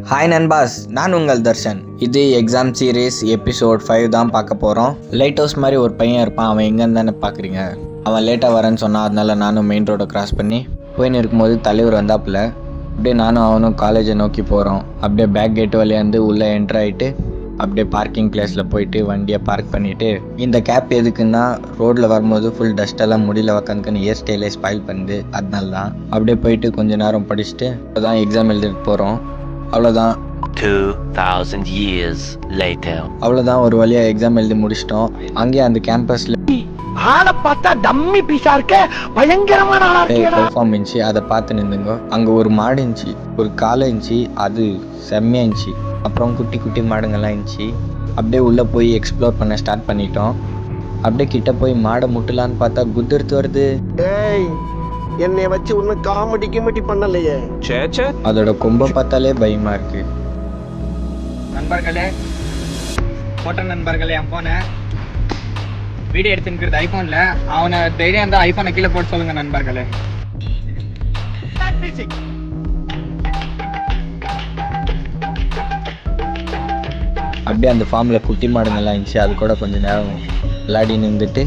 Hi நண்பாஸ், நான் உங்கள் தர்ஷன். இது எக்ஸாம் சீரீஸ் எபிசோட் 5 தான் பார்க்க போகிறோம். லைட் ஹவுஸ் மாதிரி ஒரு பையன் இருப்பான். அவன் எங்கேன்னு தானே பார்க்குறீங்க. அவன் லேட்டாக வரேன்னு சொன்னான். அதனால நானும் மெயின் ரோடை கிராஸ் பண்ணி போயின்னு இருக்கும்போது தலைவர் வந்தாப்புல. அப்படியே நானும் அவனும் காலேஜை நோக்கி போகிறோம். அப்படியே பேக் கேட் வழியாந்து உள்ளே என்ட்ரு ஆகிட்டு அப்படியே பார்க்கிங் பிளேஸில் போயிட்டு வண்டியை பார்க் பண்ணிவிட்டு, இந்த கேப் எதுக்குன்னா ரோட்டில் வரும்போது ஃபுல் டஸ்ட்டெல்லாம் முடியல உக்காந்துக்குன்னு ஹேர் ஸ்டைலே ஸ்பாயில் பண்ணுது. அதனால தான் அப்படியே போயிட்டு கொஞ்சம் நேரம் படிச்சுட்டு அதான் எக்ஸாம் எழுதிட்டு போகிறோம். அவ்வளோதான். 2000 years later. அவ்வளோதான், ஒரு வழியாக எக்ஸாம் எழுதி முடிச்சிட்டோம். அங்கேயே அந்த கேம்பஸில் ஆளை பார்த்தா டம்மி பீஸா இருக்க, பயங்கரமான ஆளா இருக்கேடா. பெர்ஃபார்ம் இருந்துச்சு, அதை பார்த்து நின்றுங்க. அங்கே ஒரு மாடு இருந்துச்சு, ஒரு காலை இருந்துச்சு, அது செம்மையாக இருந்துச்சு. அப்புறம் குட்டி குட்டி மாடுங்கள்லாம் இருந்துச்சு. அப்படியே உள்ளே போய் எக்ஸ்ப்ளோர் பண்ண ஸ்டார்ட் பண்ணிட்டோம். அப்படியே கிட்ட போய் மாடை முட்டலான்னு பார்த்தா குதிர்த்து வருது. ஏய், என்னை வச்சு ஒன்னும் காமெடி கிமெடி பண்ணலையே. அதோட கொம்பை பார்த்தாலே பயமா இருக்கு. நண்பர்களே, போட்ட நண்பர்களே, என் போனை வீடியோ எடுத்துக்கிறது ஐஃபோன்ல. அவனை தைரியம் இருந்தால் ஐஃபோனை கீழே போட்டு சொல்லுங்க நண்பர்களே. அப்படியே அந்த ஃபார்மில் குட்டி மாடுங்கள்லாம் இருந்துச்சு. அது கூட கொஞ்சம் நேரம் விளையாடி நின்றுட்டு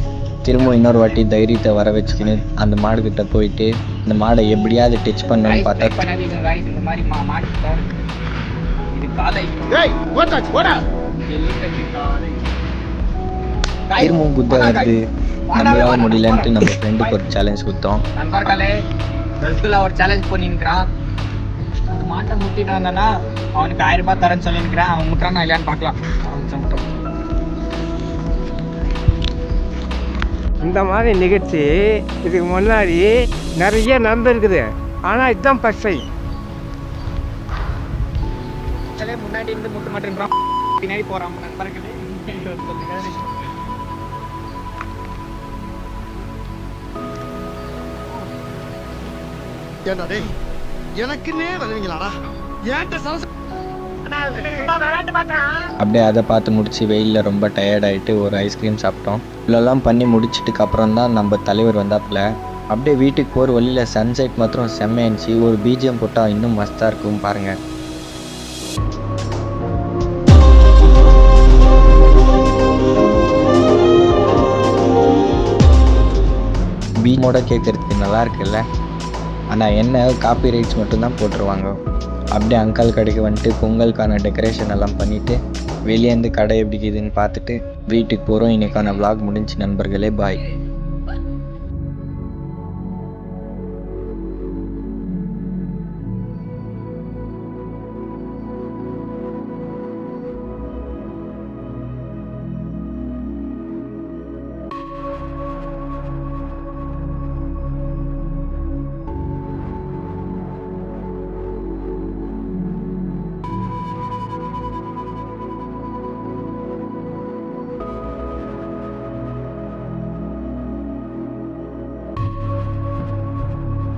திரும்ப இன்னொரு வாட்டி தைரியத்தை வர வச்சுக்கின்னு அந்த மாடுகிட்ட போயிட்டு இந்த மாடை எப்படியாவது டச் பண்ணணும்னு பார்த்தா இந்த மாதிரி மாட்டு இது காலை ஏய், ஓடாச்சு, ஓடா. திரும்பவும் குத்த வருது. நம்மளால முடியலன்ட்டு நம்ம ஃப்ரெண்டுக்கு ஒரு சேலஞ்ச் கொடுத்தோம். நண்பர்களே, ரெஸ்குல ஒரு சேலஞ்ச் பண்ணிருக்கிறான். அந்த மாட்டை முட்டிட்டான்னா அவனுக்கு 1000 ரூபாய் தரேன்னு சொல்லியிருக்கிறேன். அவன் முட்டுறானா இல்லையான்னு பார்க்கலாம். இந்த மாதிரி நிகழ்ச்சி இதுக்கு முன்னாடி நிறைய நடந்திருக்குது. ஆனால் இதுதான் ஃபர்ஸ்ட் டைம். முன்னாடி இருந்து முட்ட மாட்டேன்றான், பின்னாடி போறான். நண்பர்களே, ஏண்டா டேய், எனக்குன்னே வருவீங்களாடா? ஏன்ட்ட சவச அப்படியே அதை பார்த்து முடிச்சு வெயிலில் ரொம்ப டயர்டாயிட்டு ஒரு ஐஸ்கிரீம் சாப்பிட்டோம். இவ்வளோலாம் பண்ணி முடிச்சிட்டுக்கு அப்புறம் தான் நம்ம தலைவர் வந்தாப்புல. அப்படியே வீட்டுக்கு போகிற வழியில் சன்செட் மாத்திரம் செம்மையாச்சு. ஒரு பிஜிஎம் போட்டால் இன்னும் மஸ்தாக இருக்கும் பாருங்கள். பீமோட கேட்குறதுக்கு நல்லா இருக்குல்ல. ஆனால் என்ன காப்பி ரைட்ஸ் மட்டும்தான் போட்டுருவாங்க. அப்படியே அங்காள் கடைக்கு வந்துட்டு பொங்கலுக்கான டெக்கரேஷன் எல்லாம் பண்ணிவிட்டு வெளியேருந்து கடை எப்படி இருக்குதுன்னு பார்த்துட்டு வீட்டுக்கு போகிறோம். இன்றைக்கான vlog முடிஞ்சு நண்பர்களே, பாய்.